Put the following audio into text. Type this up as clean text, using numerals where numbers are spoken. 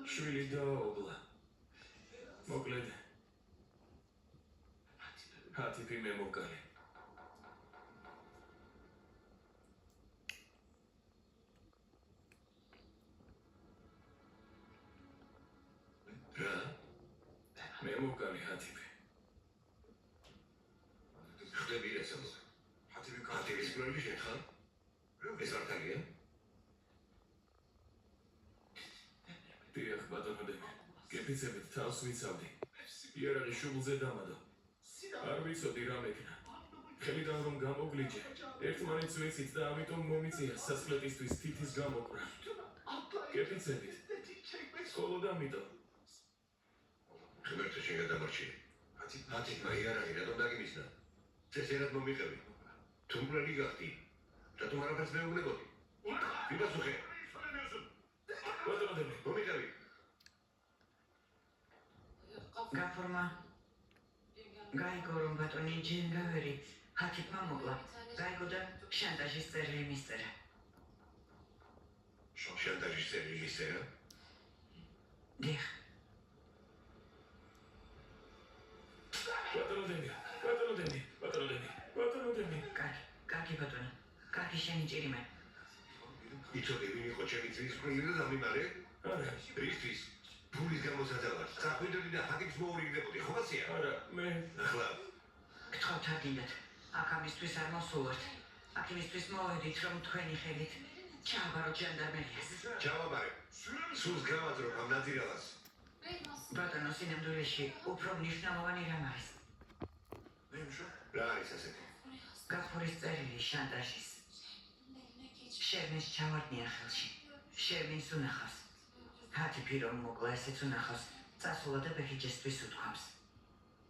შვილი დააობლა. მოკლედ. ჰათიფი მე მოკალი. რა? მე მოკალი ჰათიფი. ხდები რასო? ჰათიფის პროექტი შეხარ? ეს არ თაგია? დიახ, ბატონო დები. გეფიცებით თავს ვიცავდი. იარაღი შუბლზე დამადო. არ ვიცოდი რა მეკნა. ხელიდან რომ გამოგლიჯე. ერთმანეთს ვიცით და ამიტომ მომიწია სასწლეტისთვის თითის გამოკვრა. გეფიცებით. მხოლოდ ამიტომ. ღმერთო შეგადამორჩი. ჰათიფმა იარაღი რატომ დაგიმისნა? წესერად მომიყევი. თუ მკვლელი გახდი. რატომ არაფერს მეუღლებოდი? ვიპასუხე. ბატონო დები, მომიყევი. გაფორმა გაიგო რომ ბატონი ჯენგავერი ჰათიფმა მოკლა. გაიგო და შანტაჟის წერილი მისწერა. შანტაჟის წერილი მისწერა? დიახ. ბატონო დები. კარგი ბატონო. კარგი შენი ჭირიმე. იცოდი ვინ იყო ჩემი ძის ქმილი და დამიმარე? არა. რისთვის? ფულის გამოსაძალად. სახვიდოდი და ჰათიფს მოურიგდებოდი, ხო მასია? არა, მე ახლა გთხოვთ ადინდათ. აქ ამისთვის არ მოსულვართ. აქ იმისთვის მოვედით რომ თქვენი ხელით ჩავაბაროთ ჟანდარმერიას. ჩავაბარე. სულს გავაძრობ ამ ნადირალას. ბატონო სინამდვილეში უფრო მნიშვნელოვანი რამ არის? რა არის ასეთი? გაფორის წერილი შანტაჟის. შერმის ჩავარდნია ხელში. შერმის უნახავს. ჰათიფი რომ მოკლა ესეც უნახავს. წასულა და ბეჰიჯესთვის უთქვამს.